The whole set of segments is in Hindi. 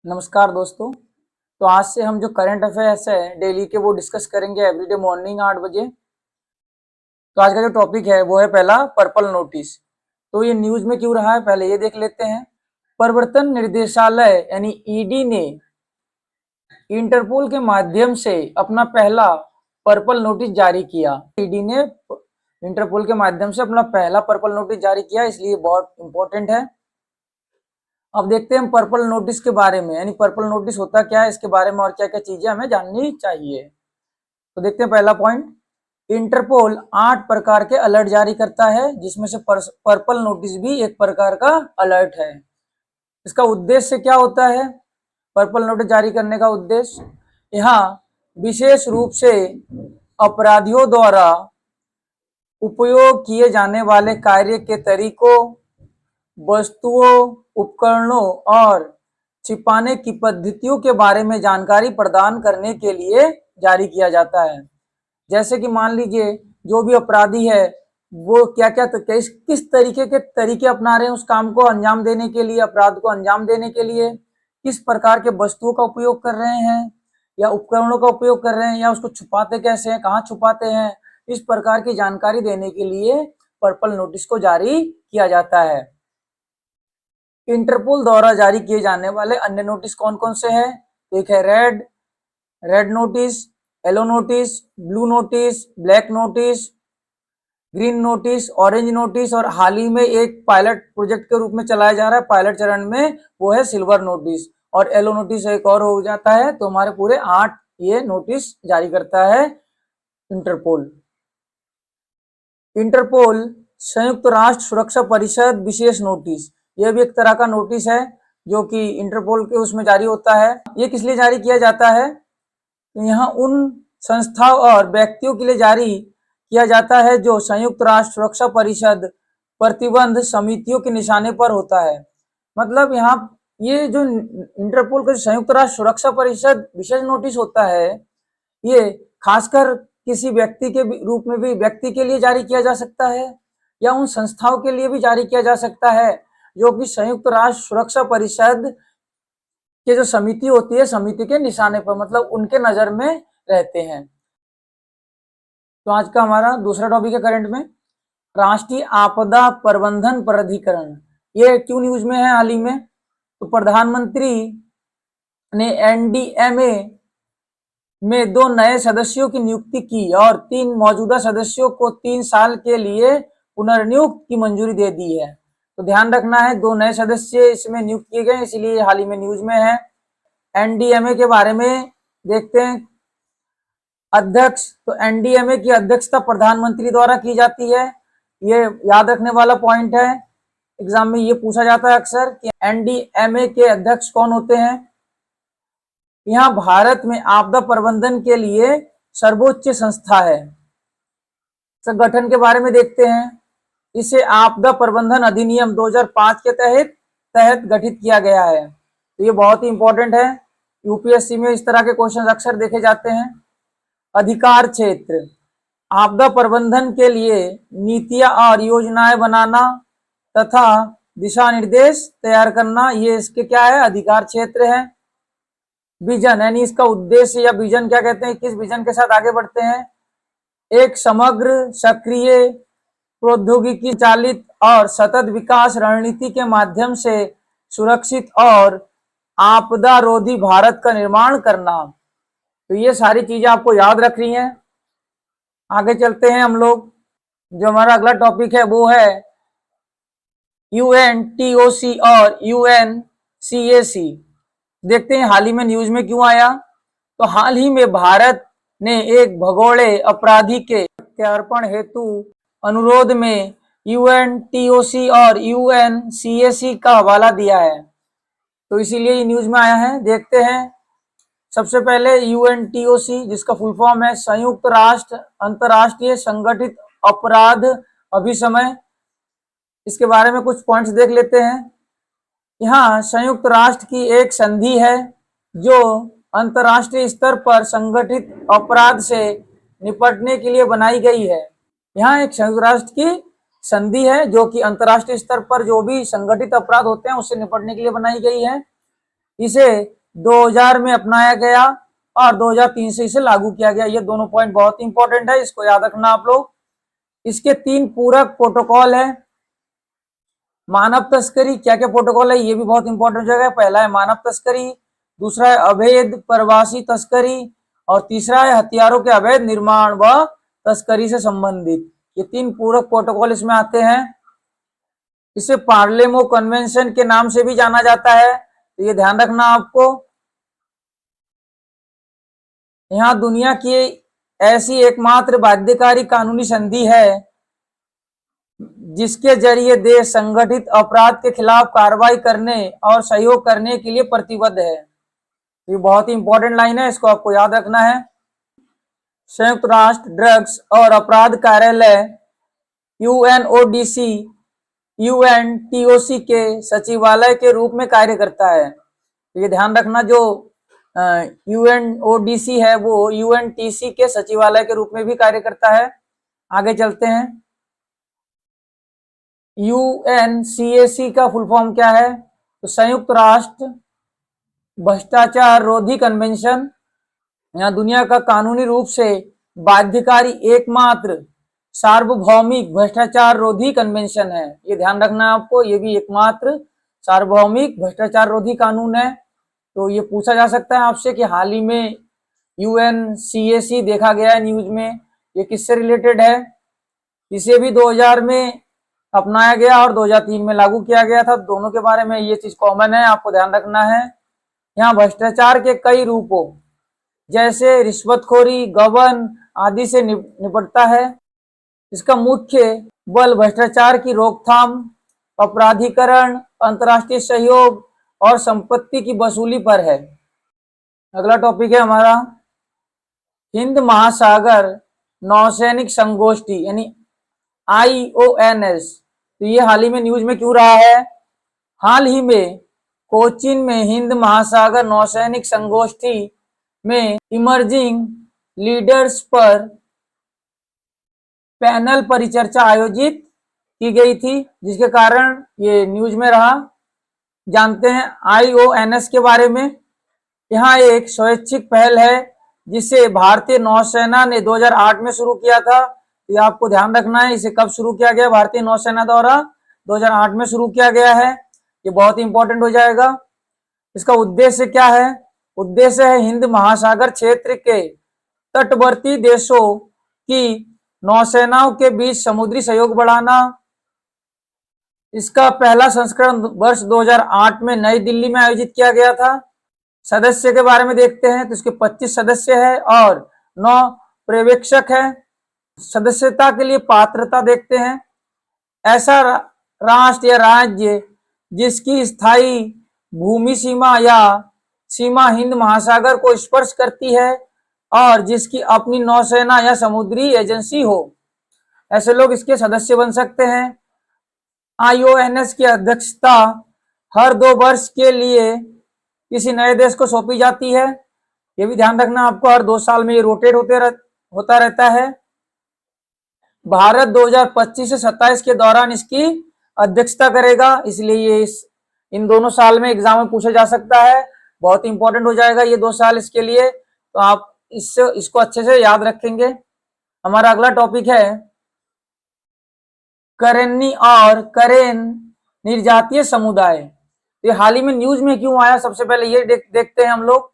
नमस्कार दोस्तों। तो आज से हम जो करंट अफेयर्स है डेली के वो डिस्कस करेंगे एवरीडे मॉर्निंग 8 बजे। तो आज का जो टॉपिक है वो है पहला पर्पल नोटिस। तो ये न्यूज में क्यों रहा है पहले ये देख लेते हैं। प्रवर्तन निर्देशालय यानी ईडी ने इंटरपोल के माध्यम से अपना पहला पर्पल नोटिस जारी किया। ईडी ने इंटरपोल के माध्यम से अपना पहला पर्पल नोटिस जारी किया, इसलिए बहुत इंपॉर्टेंट है। अब देखते हैं हम पर्पल नोटिस के बारे में, यानी पर्पल नोटिस होता क्या है, इसके बारे में और क्या क्या चीजें हमें जाननी चाहिए। तो देखते हैं पहला पॉइंट। इंटरपोल 8 प्रकार के अलर्ट जारी करता है, जिसमें से पर्पल नोटिस भी एक प्रकार का अलर्ट है। इसका उद्देश्य क्या होता है? पर्पल नोटिस जारी करने का उद्देश्य, यहाँ विशेष रूप से अपराधियों द्वारा उपयोग किए जाने वाले कार्य के तरीकों, वस्तुओं, उपकरणों और छिपाने की पद्धतियों के बारे में जानकारी प्रदान करने के लिए जारी किया जाता है। जैसे कि मान लीजिए जो भी अपराधी है वो क्या क्या किस तरीके के तरीके अपना रहे हैं उस काम को अंजाम देने के लिए, अपराध को अंजाम देने के लिए, किस प्रकार के वस्तुओं का उपयोग कर रहे हैं या उपकरणों का उपयोग कर रहे हैं, या उसको छुपाते कैसे हैं, कहाँ छुपाते हैं, इस प्रकार की जानकारी देने के लिए पर्पल नोटिस को जारी किया जाता है। इंटरपोल द्वारा जारी किए जाने वाले अन्य नोटिस कौन कौन से हैं? एक है red notice, yellow notice, blue notice, black notice, green notice, orange notice, और हाल ही में एक पायलट प्रोजेक्ट के रूप में चलाया जा रहा है पायलट चरण में, वो है सिल्वर नोटिस। और येलो नोटिस एक और हो जाता है। तो हमारे पूरे 8 ये नोटिस जारी करता है इंटरपोल। इंटरपोल संयुक्त राष्ट्र सुरक्षा परिषद विशेष नोटिस, यह भी एक तरह का नोटिस है जो कि इंटरपोल के उसमें जारी होता है। ये किस लिए जारी किया जाता है? तो यहाँ उन संस्थाओं और व्यक्तियों के लिए जारी किया जाता है जो संयुक्त राष्ट्र सुरक्षा परिषद प्रतिबंध समितियों के निशाने पर होता है। मतलब यहाँ ये जो इंटरपोल का संयुक्त राष्ट्र सुरक्षा परिषद विशेष नोटिस होता है, ये खासकर किसी व्यक्ति के रूप में भी व्यक्ति के लिए जारी किया जा सकता है, या उन संस्थाओं के लिए भी जारी किया जा सकता है जो कि संयुक्त राष्ट्र सुरक्षा परिषद की जो समिति होती है, समिति के निशाने पर, मतलब उनके नजर में रहते हैं। तो आज का हमारा दूसरा टॉपिक है करंट में, राष्ट्रीय आपदा प्रबंधन प्राधिकरण। ये क्यों न्यूज में है हाल ही में? तो प्रधानमंत्री ने एनडीएमए में 2 नए सदस्यों की नियुक्ति की और 3 मौजूदा सदस्यों को 3 साल के लिए पुनर्नियुक्त की मंजूरी दे दी है। तो ध्यान रखना है 2 नए सदस्य इसमें नियुक्त किए गए, इसलिए हाल ही में न्यूज में है। एनडीएमए के बारे में देखते हैं। अध्यक्ष, तो एनडीएमए की अध्यक्षता प्रधानमंत्री द्वारा की जाती है। ये याद रखने वाला पॉइंट है, एग्जाम में ये पूछा जाता है अक्सर कि एनडीएमए के अध्यक्ष कौन होते हैं। यहाँ भारत में आपदा प्रबंधन के लिए सर्वोच्च संस्था है। संगठन के बारे में देखते हैं। इसे आपदा प्रबंधन अधिनियम 2005 के तहत गठित किया गया है। तो ये बहुत ही इंपॉर्टेंट है, यूपीएससी में इस तरह के क्वेश्चन अक्सर देखे जाते हैं। अधिकार क्षेत्र, आपदा प्रबंधन के लिए नीतियां और योजनाएं बनाना तथा दिशा निर्देश तैयार करना, ये इसके क्या है? अधिकार क्षेत्र है। विजन, यानी इसका उद्देश्य या विजन क्या कहते हैं, किस विजन के साथ आगे बढ़ते हैं? एक समग्र, सक्रिय, प्रौद्योगिकी चालित और सतत विकास रणनीति के माध्यम से सुरक्षित और आपदा रोधी भारत का निर्माण करना। तो ये सारी चीजें आपको याद रखनी है। आगे चलते हैं हम लोग। जो हमारा अगला टॉपिक है वो है यूएनटीओसी और यूएनसीएसी। देखते हैं हाल ही में न्यूज में क्यों आया। तो हाल ही में भारत ने एक भगोड़े अपराधी के प्रत्यार्पण हेतु अनुरोध में यूएनटीओसी और यूएनसीएसी का हवाला दिया है। तो इसीलिए ये न्यूज में आया है। देखते हैं सबसे पहले यूएनटीओसी, जिसका फुल फॉर्म है संयुक्त राष्ट्र अंतर्राष्ट्रीय संगठित अपराध अभिसमय। इसके बारे में कुछ पॉइंट्स देख लेते हैं। यहाँ संयुक्त राष्ट्र की एक संधि है जो अंतर्राष्ट्रीय स्तर पर संगठित अपराध से निपटने के लिए बनाई गई है। यहाँ एक संयुक्त राष्ट्र की संधि है जो कि अंतर्राष्ट्रीय स्तर पर जो भी संगठित अपराध होते हैं उससे निपटने के लिए बनाई गई है। इसे 2000 में अपनाया गया और 2003 से इसे लागू किया गया। ये दोनों पॉइंट बहुत इंपॉर्टेंट है, इसको याद रखना आप लोग। इसके 3 पूरक प्रोटोकॉल है। मानव तस्करी, क्या क्या प्रोटोकॉल है ये भी बहुत इंपॉर्टेंट जगह है। पहला है मानव तस्करी, दूसरा है अवैध प्रवासी तस्करी और तीसरा है हथियारों के अवैध निर्माण व तस्करी से संबंधित। ये 3 पूरक प्रोटोकॉल इसमें आते हैं। इसे पार्लेमो कन्वेंशन के नाम से भी जाना जाता है, तो ये ध्यान रखना आपको। यहाँ दुनिया की ऐसी एकमात्र बाध्यकारी कानूनी संधि है जिसके जरिए देश संगठित अपराध के खिलाफ कार्रवाई करने और सहयोग करने के लिए प्रतिबद्ध है। ये बहुत ही इंपॉर्टेंट लाइन है, इसको आपको याद रखना है। संयुक्त राष्ट्र ड्रग्स और अपराध कार्यालय यूएनओडीसी यूएनटीओसी के सचिवालय के रूप में कार्य करता है। तो ये ध्यान रखना, जो यूएनओडीसी है वो यूएनटीसी के सचिवालय के रूप में भी कार्य करता है। आगे चलते हैं। यूएनसीएसी का फुल फॉर्म क्या है? तो संयुक्त राष्ट्र भ्रष्टाचार रोधी कन्वेंशन। यहाँ दुनिया का कानूनी रूप से बाध्यकारी एकमात्र सार्वभौमिक भ्रष्टाचार रोधी कन्वेंशन है। ये ध्यान रखना है आपको, ये भी एकमात्र सार्वभौमिक भ्रष्टाचार रोधी कानून है। तो ये पूछा जा सकता है आपसे कि हाल ही में यूएनसीएसी देखा गया है न्यूज में, ये किससे रिलेटेड है? इसे भी 2000 में अपनाया गया और 2003 में लागू किया गया था। दोनों के बारे में ये चीज कॉमन है, आपको ध्यान रखना है। यहाँ भ्रष्टाचार के कई रूपों जैसे रिश्वतखोरी, गबन आदि से निपटता है। इसका मुख्य बल भ्रष्टाचार की रोकथाम, अपराधीकरण, अंतर्राष्ट्रीय सहयोग और संपत्ति की वसूली पर है। अगला टॉपिक है हमारा हिंद महासागर नौसैनिक संगोष्ठी यानी IONS। तो ये हाल ही में न्यूज में क्यों रहा है? हाल ही में कोचीन में हिंद महासागर नौसैनिक संगोष्ठी में इमर्जिंग लीडर्स पर पैनल परिचर्चा आयोजित की गई थी, जिसके कारण ये न्यूज में रहा। जानते हैं IONS के बारे में। यहाँ एक स्वैच्छिक पहल है जिसे भारतीय नौसेना ने 2008 में शुरू किया था। ये आपको ध्यान रखना है, इसे कब शुरू किया गया? भारतीय नौसेना द्वारा 2008 में शुरू किया गया है। ये बहुत इंपॉर्टेंट हो जाएगा। इसका उद्देश्य क्या है? उद्देश्य है हिंद महासागर क्षेत्र के तटवर्ती देशों की नौसेनाओं के बीच समुद्री सहयोग बढ़ाना। इसका पहला संस्करण वर्ष 2008 में नई दिल्ली में आयोजित किया गया था। सदस्य के बारे में देखते हैं तो इसके 25 सदस्य है और 9 पर्यवेक्षक है। सदस्यता के लिए पात्रता देखते हैं। ऐसा राष्ट्र या राज्य जिसकी स्थायी भूमि सीमा या सीमा हिंद महासागर को स्पर्श करती है और जिसकी अपनी नौसेना या समुद्री एजेंसी हो, ऐसे लोग इसके सदस्य बन सकते हैं। IONS की अध्यक्षता हर 2 वर्ष के लिए किसी नए देश को सौंपी जाती है। ये भी ध्यान रखना आपको, हर 2 साल में ये रोटेट होता रहता है। भारत 2025 से 27 के दौरान इसकी अध्यक्षता करेगा, इसलिए ये इन दोनों साल में एग्जाम में पूछा जा सकता है। बहुत इंपॉर्टेंट हो जाएगा ये 2 साल इसके लिए, तो आप इसको अच्छे से याद रखेंगे। हमारा अगला टॉपिक है करेन्नी और करेन निर्जातीय समुदाय। ये हाल ही में न्यूज में क्यों आया? सबसे पहले ये देखते हैं हम लोग।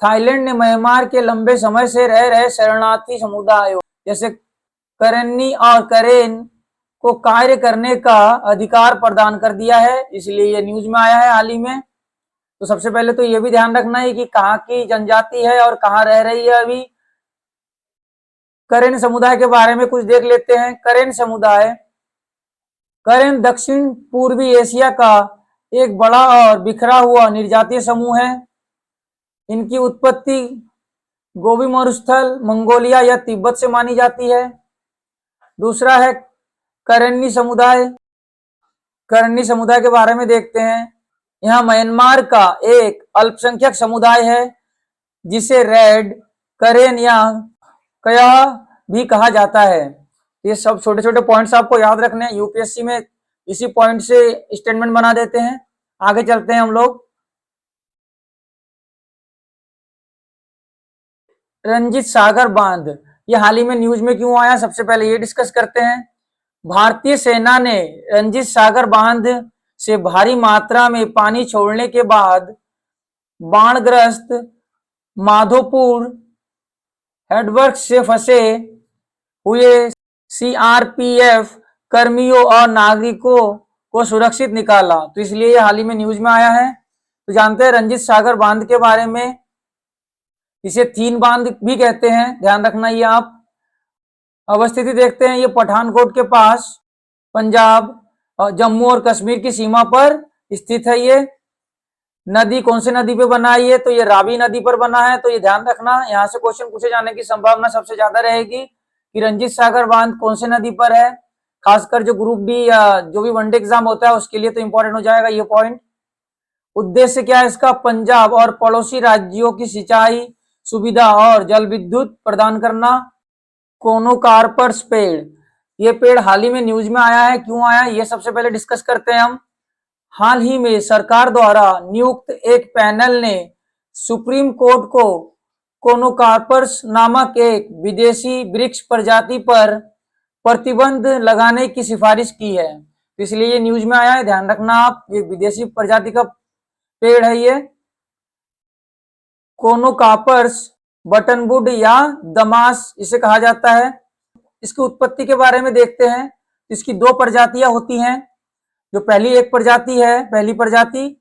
थाईलैंड ने म्यांमार के लंबे समय से रह रहे शरणार्थी समुदायों जैसे करेन्नी और करेन को कार्य करने का अधिकार प्रदान कर दिया है, इसलिए ये न्यूज में आया है हाल ही में। तो सबसे पहले तो ये भी ध्यान रखना है कि कहाँ की जनजाति है और कहाँ रह रही है। अभी करेन समुदाय के बारे में कुछ देख लेते हैं। करेन समुदाय करेन दक्षिण पूर्वी एशिया का एक बड़ा और बिखरा हुआ निर्जातीय समूह है। इनकी उत्पत्ति गोबी मरुस्थल, मंगोलिया या तिब्बत से मानी जाती है। दूसरा है करेन्नी समुदाय। करेन्नी समुदाय के बारे में देखते हैं। यहाँ म्यांमार का एक अल्पसंख्यक समुदाय है जिसे रेड करेन या कया भी कहा जाता है। ये सब छोटे छोटे पॉइंट्स आपको याद रखने हैं, यूपीएससी में इसी पॉइंट से स्टेटमेंट बना देते हैं। आगे चलते हैं हम लोग। रंजीत सागर बांध, ये हाल ही में न्यूज में क्यों आया, सबसे पहले ये डिस्कस करते हैं। भारतीय सेना ने रंजीत सागर बांध से भारी मात्रा में पानी छोड़ने के बाद बाढ़ग्रस्त माधोपुर हेडवर्क से फंसे हुए सीआरपीएफ कर्मियों और नागरिकों को सुरक्षित निकाला, तो इसलिए ये हाल ही में न्यूज में आया है। तो जानते हैं रंजीत सागर बांध के बारे में, इसे तीन बांध भी कहते हैं, ध्यान रखना ये आप। अवस्थिति देखते हैं, ये पठानकोट के पास पंजाब और जम्मू और कश्मीर की सीमा पर स्थित है। ये नदी कौन से नदी पे बना है, ये तो ये रावी नदी पर बना है, तो ये ध्यान रखना, यहाँ से क्वेश्चन पूछे जाने की संभावना सबसे ज्यादा रहेगी कि रंजीत सागर बांध कौन से नदी पर है। खासकर जो ग्रुप डी या जो भी वनडे एग्जाम होता है उसके लिए तो इंपॉर्टेंट हो जाएगा ये पॉइंट। उद्देश्य क्या है इसका, पंजाब और पड़ोसी राज्यों की सिंचाई सुविधा और जल विद्युत प्रदान करना। कोनोकार्पस पेड़, ये पेड़ हाल ही में न्यूज में आया है, क्यों आया ये सबसे पहले डिस्कस करते हैं हम। हाल ही में सरकार द्वारा नियुक्त एक पैनल ने सुप्रीम कोर्ट को कोनोकार्पस नामक एक विदेशी वृक्ष प्रजाति पर प्रतिबंध लगाने की सिफारिश की है, तो इसलिए ये न्यूज में आया है, ध्यान रखना आप। ये विदेशी प्रजाति का पेड़ है, ये कोनोकार्पस बटनवुड या दमास इसे कहा जाता है। इसकी उत्पत्ति के बारे में देखते हैं, इसकी दो प्रजातियां होती हैं। जो पहली प्रजाति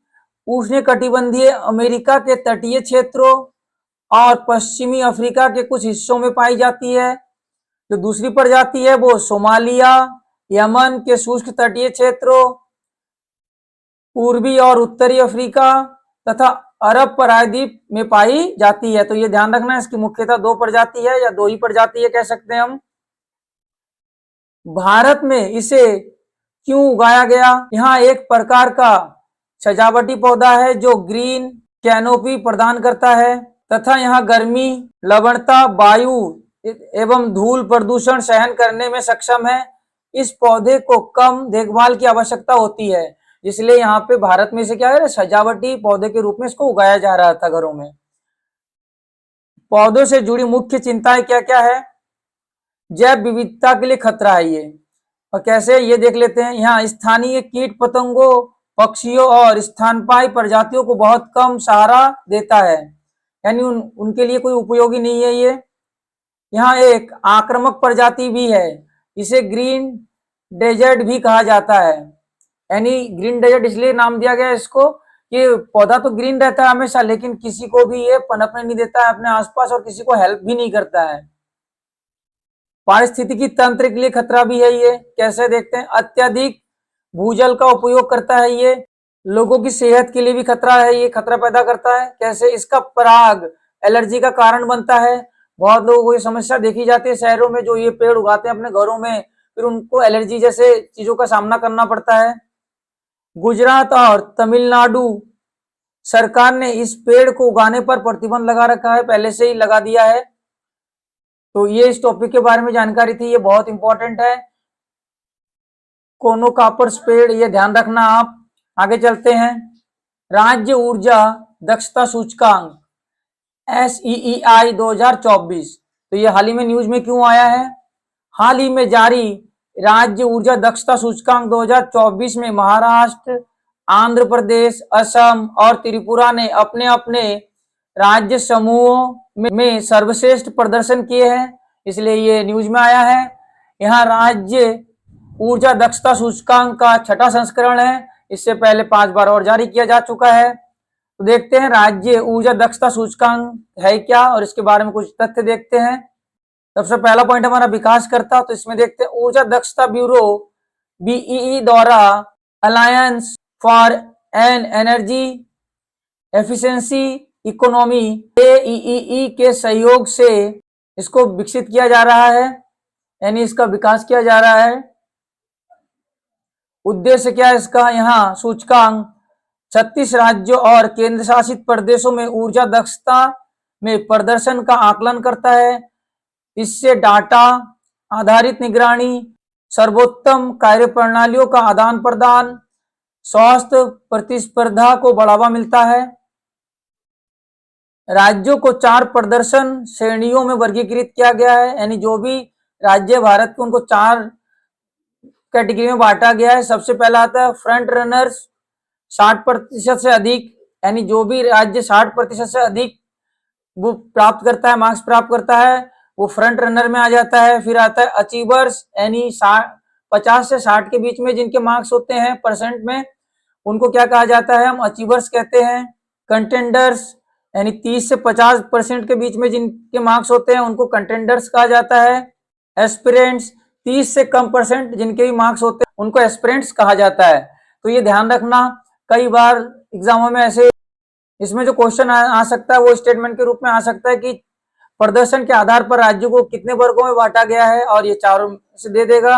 उष्णकटिबंधीय अमेरिका के तटीय क्षेत्रों और पश्चिमी अफ्रीका के कुछ हिस्सों में पाई जाती है। जो दूसरी प्रजाति है वो सोमालिया, यमन के शुष्क तटीय क्षेत्रों, पूर्वी और उत्तरी अफ्रीका तथा अरब प्रायद्वीप में पाई जाती है। तो ये ध्यान रखना, इसकी मुख्यतः दो प्रजाति है या दो ही प्रजाति है कह सकते हैं हम। भारत में इसे क्यों उगाया गया, यहाँ एक प्रकार का सजावटी पौधा है जो ग्रीन कैनोपी प्रदान करता है तथा यहाँ गर्मी, लवणता, वायु एवं धूल प्रदूषण सहन करने में सक्षम है। इस पौधे को कम देखभाल की आवश्यकता होती है, इसलिए यहाँ पे भारत में इसे क्या है, सजावटी पौधे के रूप में इसको उगाया जा रहा था घरों में। पौधों से जुड़ी मुख्य चिंताएं क्या क्या है, जैव विविधता के लिए खतरा है ये, और कैसे ये देख लेते हैं। यहाँ स्थानीय कीट पतंगों, पक्षियों और स्तनपायी प्रजातियों को बहुत कम सहारा देता है, यानी उनके लिए कोई उपयोगी नहीं है ये। यहाँ एक आक्रामक प्रजाति भी है, इसे ग्रीन डेजर्ट भी कहा जाता है, यानी ग्रीन डेजर्ट इसलिए नाम दिया गया इसको कि पौधा तो ग्रीन रहता है हमेशा, लेकिन किसी को भी ये पनपने नहीं देता है अपने आसपास और किसी को हेल्प भी नहीं करता है। पारिस्थितिकी तंत्र के लिए खतरा भी है ये, कैसे देखते हैं। अत्यधिक भूजल का उपयोग करता है ये, लोगों की सेहत के लिए भी खतरा है, ये खतरा पैदा करता है। कैसे, इसका पराग एलर्जी का कारण बनता है। बहुत लोगों को ये समस्या देखी जाती है शहरों में, जो ये पेड़ उगाते हैं अपने घरों में, फिर उनको एलर्जी जैसे चीजों का सामना करना पड़ता है। गुजरात और तमिलनाडु सरकार ने इस पेड़ को उगाने पर प्रतिबंध लगा रखा है, पहले से ही लगा दिया है। तो ये इस टॉपिक के बारे में जानकारी थी, ये बहुत इंपॉर्टेंट है। कोनोकार्पस पेड़, ये ध्यान रखना आप। आगे चलते हैं। राज्य ऊर्जा दक्षता सूचकांक SEEI 2024, तो ये हाल ही में न्यूज में क्यों आया है। हाल ही में जारी राज्य ऊर्जा दक्षता सूचकांक 2024 में महाराष्ट्र, आंध्र प्रदेश, असम और त्रिपुरा ने अपने अपने राज्य समूहों में सर्वश्रेष्ठ प्रदर्शन किए हैं, इसलिए ये न्यूज में आया है। यहाँ राज्य ऊर्जा दक्षता सूचकांक का छठा संस्करण है, इससे पहले 5 बार और जारी किया जा चुका है। तो देखते हैं राज्य ऊर्जा दक्षता सूचकांक है क्या, और इसके बारे में कुछ तथ्य देखते हैं। सबसे पहला पॉइंट हमारा विकासकर्ता, तो इसमें देखते हैं ऊर्जा दक्षता ब्यूरो BEE द्वारा alliance for an energy efficiency economy AEEE के सहयोग से इसको विकसित किया जा रहा है, यानी इसका विकास किया जा रहा है। उद्देश्य क्या है इसका, यहाँ सूचकांक 36 राज्यों और केंद्र शासित प्रदेशों में ऊर्जा दक्षता में प्रदर्शन का आकलन करता है। इससे डाटा आधारित निगरानी, सर्वोत्तम कार्य प्रणालियों का आदान प्रदान, स्वास्थ्य प्रतिस्पर्धा को बढ़ावा मिलता है। राज्यों को 4 प्रदर्शन श्रेणियों में वर्गीकृत किया गया है, यानी जो भी राज्य भारत के उनको 4 कैटेगरी में बांटा गया है। सबसे पहला आता है फ्रंट रनर्स, 60% से अधिक, यानी जो भी राज्य 60% से अधिक वो प्राप्त करता है, मार्क्स प्राप्त करता है, वो फ्रंट रनर में आ जाता है। फिर आता है अचीवर्स, यानी 50 से 60 के बीच में जिनके मार्क्स होते हैं परसेंट में, उनको क्या कहा जाता है, हम अचीवर्स कहते हैं। कंटेंडर्स, यानी 30 से 50% के बीच में जिनके मार्क्स होते हैं उनको कंटेंडर्स कहा जाता है। एस्पिरेंट्स, 30 से कम परसेंट जिनके भी मार्क्स होते हैं उनको एस्पिरेंट्स कहा जाता है। तो ये ध्यान रखना, कई बार एग्जामों में ऐसे इसमें जो क्वेश्चन आ सकता है वो स्टेटमेंट के रूप में आ सकता है कि प्रदर्शन के आधार पर राज्यों को कितने वर्गों में बांटा गया है, और ये चारों से दे देगा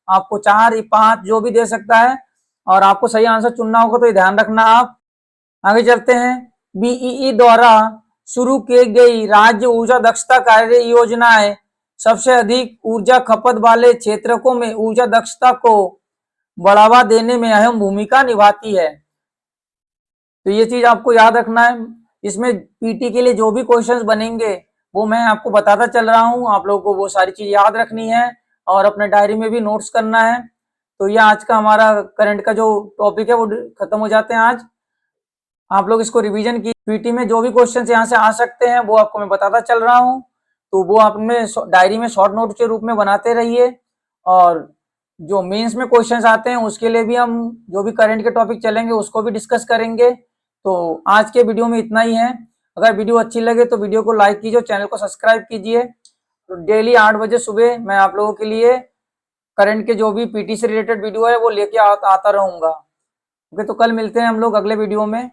आपको, 4 5 जो भी दे सकता है, और आपको सही आंसर चुनना होगा, तो ये ध्यान रखना। आप आगे चलते हैं। बीईई द्वारा शुरू की गई राज्य ऊर्जा दक्षता कार्य योजनाएं सबसे अधिक ऊर्जा खपत वाले क्षेत्रों में ऊर्जा दक्षता को बढ़ावा देने में अहम भूमिका निभाती है। तो ये चीज आपको याद रखना है। इसमें पीटी के लिए जो भी क्वेश्चंस बनेंगे वो मैं आपको बताता चल रहा हूँ, आप लोगों को वो सारी चीज याद रखनी है और अपने डायरी में भी नोट्स करना है। तो ये आज का हमारा करंट का जो टॉपिक है वो खत्म हो जाते हैं आज। आप लोग इसको रिवीजन की, पीटी में जो भी क्वेश्चन यहाँ से आ सकते हैं वो आपको मैं बताता चल रहा हूँ, तो वो आप में डायरी में शॉर्ट नोट के रूप में बनाते रहिए। और जो मेंस में क्वेश्चंस आते हैं उसके लिए भी हम जो भी करंट के टॉपिक चलेंगे उसको भी डिस्कस करेंगे। तो आज के वीडियो में इतना ही है। अगर वीडियो अच्छी लगे तो वीडियो को लाइक कीजिए, चैनल को सब्सक्राइब कीजिए। तो डेली 8 बजे सुबह मैं आप लोगों के लिए करंट के जो भी पीटी से रिलेटेड वीडियो है वो लेके आता रहूंगा। ओके, तो कल मिलते हैं हम लोग अगले वीडियो में।